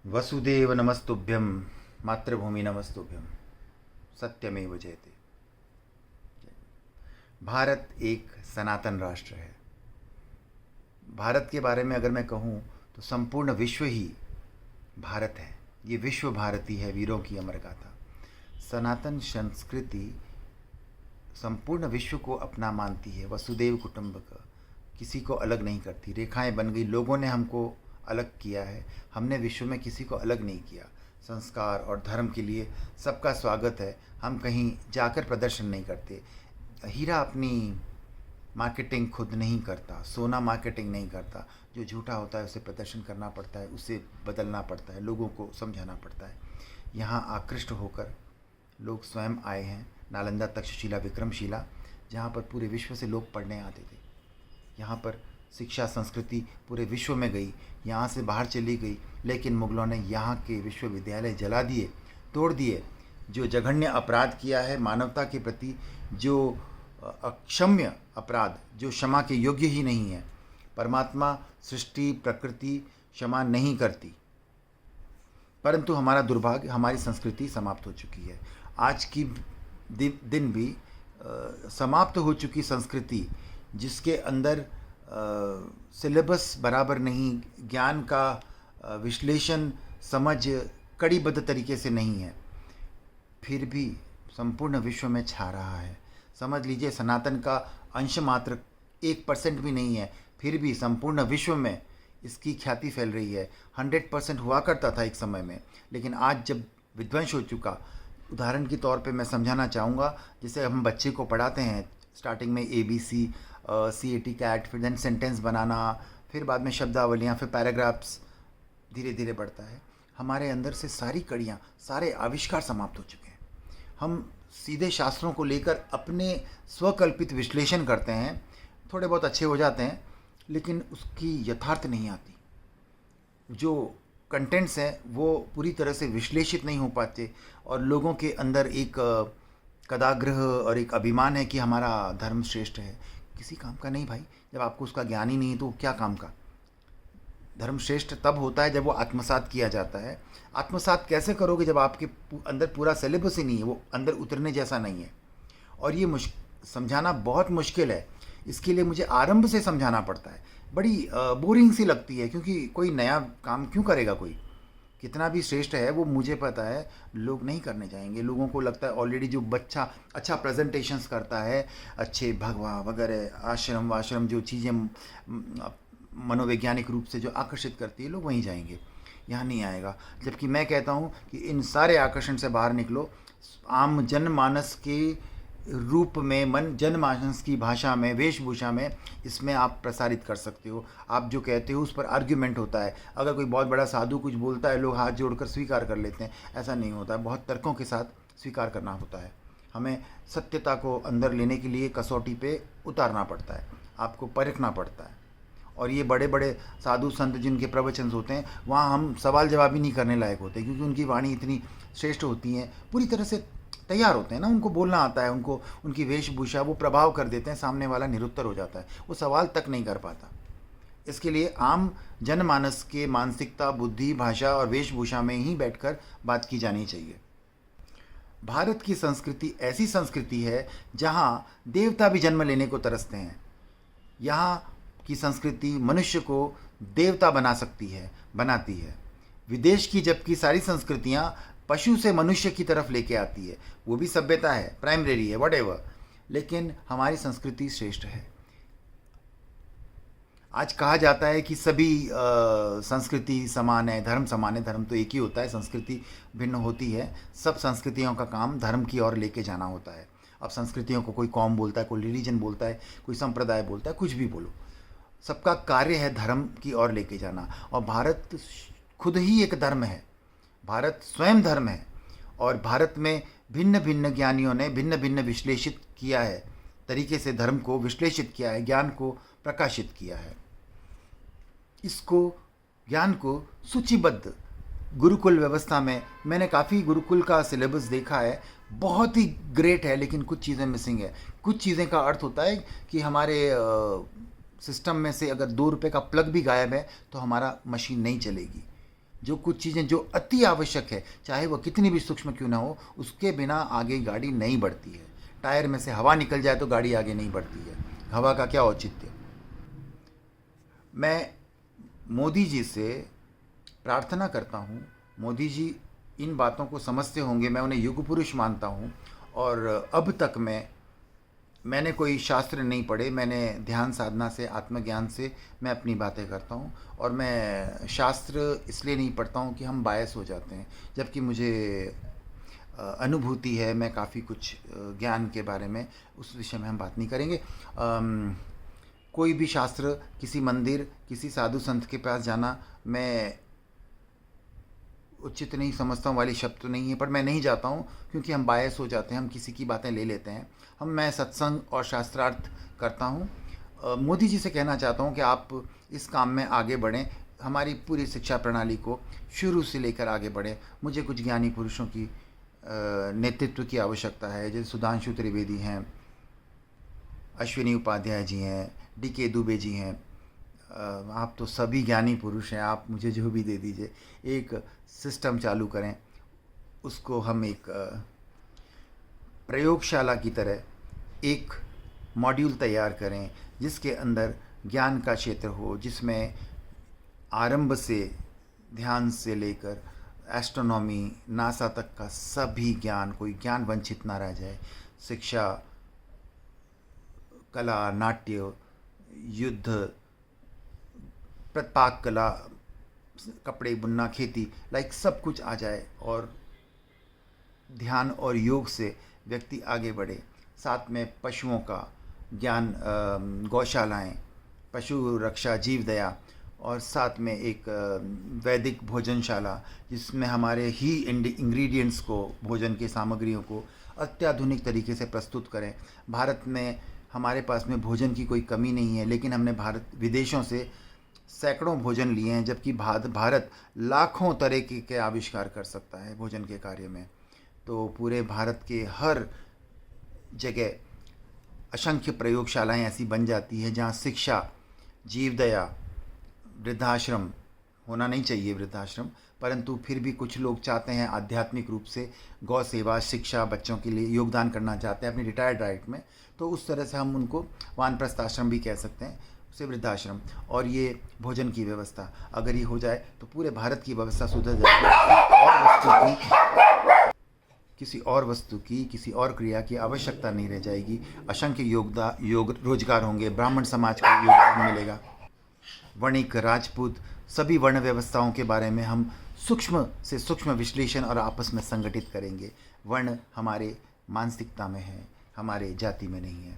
वसुदेव नमस्तुभ्यं मातृभूमि नमस्तुभ्यं सत्यमेव जयते। भारत एक सनातन राष्ट्र है। भारत के बारे में अगर मैं कहूँ तो संपूर्ण विश्व ही भारत है। ये विश्व भारती है, वीरों की अमर गाथा। सनातन संस्कृति संपूर्ण विश्व को अपना मानती है। वसुदेव कुटुंबकम, किसी को अलग नहीं करती। रेखाएं बन गई, लोगों ने हमको अलग किया है, हमने विश्व में किसी को अलग नहीं किया। संस्कार और धर्म के लिए सबका स्वागत है। हम कहीं जाकर प्रदर्शन नहीं करते। हीरा अपनी मार्केटिंग खुद नहीं करता, सोना मार्केटिंग नहीं करता। जो झूठा होता है उसे प्रदर्शन करना पड़ता है, उसे बदलना पड़ता है, लोगों को समझाना पड़ता है। यहाँ आकृष्ट होकर लोग स्वयं आए हैं। नालंदा, तक्षशिला, विक्रमशिला, जहाँ पर पूरे विश्व से लोग पढ़ने आते थे। यहाँ पर शिक्षा संस्कृति पूरे विश्व में गई, यहाँ से बाहर चली गई, लेकिन मुग़लों ने यहाँ के विश्वविद्यालय जला दिए, तोड़ दिए। जो जघन्य अपराध किया है मानवता के प्रति, जो अक्षम्य अपराध, जो क्षमा के योग्य ही नहीं है। परमात्मा, सृष्टि, प्रकृति क्षमा नहीं करती, परंतु हमारा दुर्भाग्य, हमारी संस्कृति समाप्त हो चुकी है। आज की दिन भी समाप्त हो चुकी संस्कृति, जिसके अंदर सिलेबस बराबर नहीं, ज्ञान का विश्लेषण, समझ कड़ीबद्ध तरीके से नहीं है, फिर भी संपूर्ण विश्व में छा रहा है। समझ लीजिए सनातन का अंश मात्र 1% भी नहीं है, फिर भी संपूर्ण विश्व में इसकी ख्याति फैल रही है। 100% हुआ करता था एक समय में, लेकिन आज जब विध्वंस हो चुका। उदाहरण के तौर पे मैं समझाना चाहूँगा, जैसे हम बच्चे को पढ़ाते हैं स्टार्टिंग में ABC, CAT, कैट, फिर देन सेंटेंस बनाना, फिर बाद में शब्दावलियाँ, फिर पैराग्राफ्स, धीरे धीरे बढ़ता है। हमारे अंदर से सारी कड़ियाँ, सारे आविष्कार समाप्त हो चुके हैं। हम सीधे शास्त्रों को लेकर अपने स्वकल्पित विश्लेषण करते हैं, थोड़े बहुत अच्छे हो जाते हैं, लेकिन उसकी यथार्थ नहीं आती। जो कंटेंट्स हैं वो पूरी तरह से विश्लेषित नहीं हो पाते, और लोगों के अंदर एक कदाग्रह और एक अभिमान है कि हमारा धर्म श्रेष्ठ है। किसी काम का नहीं भाई, जब आपको उसका ज्ञान ही नहीं तो क्या काम का। धर्म श्रेष्ठ तब होता है जब वो आत्मसात किया जाता है। आत्मसात कैसे करोगे जब आपके अंदर पूरा सिलेबस ही नहीं है, वो अंदर उतरने जैसा नहीं है। और ये समझाना बहुत मुश्किल है। इसके लिए मुझे आरंभ से समझाना पड़ता है। बड़ी बोरिंग सी लगती है, क्योंकि कोई नया काम क्यों करेगा। कोई कितना भी श्रेष्ठ है, वो मुझे पता है लोग नहीं करने जाएंगे। लोगों को लगता है ऑलरेडी जो बच्चा अच्छा प्रेजेंटेशंस करता है, अच्छे भगवा वगैरह, आश्रम वाश्रम, जो चीज़ें मनोवैज्ञानिक रूप से जो आकर्षित करती है, लोग वहीं जाएंगे, यहाँ नहीं आएगा। जबकि मैं कहता हूँ कि इन सारे आकर्षण से बाहर निकलो। आम जनमानस के रूप में, मन जनमानस की भाषा में, वेशभूषा में, इसमें आप प्रसारित कर सकते हो। आप जो कहते हो उस पर आर्ग्यूमेंट होता है। अगर कोई बहुत बड़ा साधु कुछ बोलता है, लोग हाथ जोड़कर स्वीकार कर लेते हैं। ऐसा नहीं होता है, बहुत तर्कों के साथ स्वीकार करना होता है। हमें सत्यता को अंदर लेने के लिए कसौटी पे उतारना पड़ता है, आपको परखना पड़ता है। और ये बड़े बड़े साधु संत जिनके प्रवचन होते हैं, वहाँ हम सवाल जवाब ही नहीं करने लायक होते, क्योंकि उनकी वाणी इतनी श्रेष्ठ होती है, पूरी तरह से तैयार होते हैं ना, उनको बोलना आता है, उनको उनकी वेशभूषा वो प्रभाव कर देते हैं, सामने वाला निरुत्तर हो जाता है, वो सवाल तक नहीं कर पाता। इसके लिए आम जनमानस के मानसिकता, बुद्धि, भाषा और वेशभूषा में ही बैठकर बात की जानी चाहिए। भारत की संस्कृति ऐसी संस्कृति है जहाँ देवता भी जन्म लेने को तरसते हैं। यहाँ की संस्कृति मनुष्य को देवता बना सकती है, बनाती है। विदेश की जबकि सारी संस्कृतियाँ पशु से मनुष्य की तरफ लेके आती है, वो भी सभ्यता है, प्राइमरी है, व्हाटएवर, लेकिन हमारी संस्कृति श्रेष्ठ है। आज कहा जाता है कि सभी संस्कृति समान है, धर्म समान है। धर्म तो एक ही होता है, संस्कृति भिन्न होती है। सब संस्कृतियों का काम धर्म की ओर लेके जाना होता है। अब संस्कृतियों को कोई कौम बोलता है, कोई रिलीजन बोलता है, कोई संप्रदाय बोलता है, कुछ भी बोलो, सबका कार्य है धर्म की ओर लेके जाना। और भारत खुद ही एक धर्म है, भारत स्वयं धर्म है। और भारत में भिन्न भिन्न ज्ञानियों ने भिन्न भिन्न विश्लेषित किया है, तरीके से धर्म को विश्लेषित किया है, ज्ञान को प्रकाशित किया है। इसको, ज्ञान को सूचीबद्ध गुरुकुल व्यवस्था में, मैंने काफ़ी गुरुकुल का सिलेबस देखा है, बहुत ही ग्रेट है, लेकिन कुछ चीज़ें मिसिंग है। कुछ चीज़ें का अर्थ होता है कि हमारे सिस्टम में से अगर 2 रुपये का प्लग भी गायब है तो हमारा मशीन नहीं चलेगी। जो कुछ चीज़ें जो अति आवश्यक है, चाहे वह कितनी भी सूक्ष्म क्यों ना हो, उसके बिना आगे गाड़ी नहीं बढ़ती है। टायर में से हवा निकल जाए तो गाड़ी आगे नहीं बढ़ती है। हवा का क्या औचित्य। मैं मोदी जी से प्रार्थना करता हूँ, मोदी जी इन बातों को समझते होंगे, मैं उन्हें युग पुरुष मानता हूँ। और अब तक मैंने कोई शास्त्र नहीं पढ़े, मैंने ध्यान साधना से, आत्मज्ञान से मैं अपनी बातें करता हूँ। और मैं शास्त्र इसलिए नहीं पढ़ता हूँ कि हम बायस हो जाते हैं, जबकि मुझे अनुभूति है, मैं काफ़ी कुछ ज्ञान के बारे में, उस विषय में हम बात नहीं करेंगे। कोई भी शास्त्र, किसी मंदिर, किसी साधु संत के पास जाना मैं उचित नहीं समझता हूँ, वाली शब्द तो नहीं है, पर मैं नहीं जाता हूँ क्योंकि हम बायस हो जाते हैं, हम किसी की बातें ले लेते हैं। मैं सत्संग और शास्त्रार्थ करता हूँ। मोदी जी से कहना चाहता हूँ कि आप इस काम में आगे बढ़ें, हमारी पूरी शिक्षा प्रणाली को शुरू से लेकर आगे बढ़ें। मुझे कुछ ज्ञानी पुरुषों की नेतृत्व की आवश्यकता है, जैसे सुधांशु त्रिवेदी हैं, अश्विनी उपाध्याय जी हैं, DK दुबे जी हैं। आप तो सभी ज्ञानी पुरुष हैं, आप मुझे जो भी दे दीजिए। एक सिस्टम चालू करें, उसको हम एक प्रयोगशाला की तरह एक मॉड्यूल तैयार करें, जिसके अंदर ज्ञान का क्षेत्र हो, जिसमें आरंभ से, ध्यान से लेकर एस्ट्रोनॉमी, नासा तक का सभी ज्ञान, कोई ज्ञान वंचित ना रह जाए। शिक्षा, कला, नाट्य, युद्ध, पाक कला, कपड़े बुनना, खेती, लाइक सब कुछ आ जाए। और ध्यान और योग से व्यक्ति आगे बढ़े। साथ में पशुओं का ज्ञान, गौशालाएं, पशु रक्षा, जीव दया, और साथ में एक वैदिक भोजनशाला, जिसमें हमारे ही इंग्रेडिएंट्स को, भोजन की सामग्रियों को अत्याधुनिक तरीके से प्रस्तुत करें। भारत में, हमारे पास में भोजन की कोई कमी नहीं है, लेकिन हमने विदेशों से सैकड़ों भोजन लिए हैं, जबकि भारत लाखों तरह के आविष्कार कर सकता है भोजन के कार्य में। तो पूरे भारत के हर जगह असंख्य प्रयोगशालाएं ऐसी बन जाती है जहां शिक्षा, जीव दया, वृद्धाश्रम, होना नहीं चाहिए वृद्धाश्रम, परंतु फिर भी कुछ लोग चाहते हैं आध्यात्मिक रूप से गौ सेवा, शिक्षा, बच्चों के लिए योगदान करना चाहते हैं अपनी रिटायर्ड लाइफ में, तो उस तरह से हम उनको वानप्रस्थ आश्रम भी कह सकते हैं, उसे वृद्धाश्रम। और ये भोजन की व्यवस्था अगर ये हो जाए तो पूरे भारत की व्यवस्था सुधर जाएगी। किसी और वस्तु की, किसी और क्रिया की आवश्यकता नहीं रह जाएगी। असंख्य योग रोजगार होंगे, ब्राह्मण समाज को योगदान मिलेगा। वणिक, राजपूत, सभी वर्ण व्यवस्थाओं के बारे में हम सूक्ष्म से सूक्ष्म विश्लेषण और आपस में संगठित करेंगे। वर्ण हमारे मानसिकता में है, हमारे जाति में नहीं है।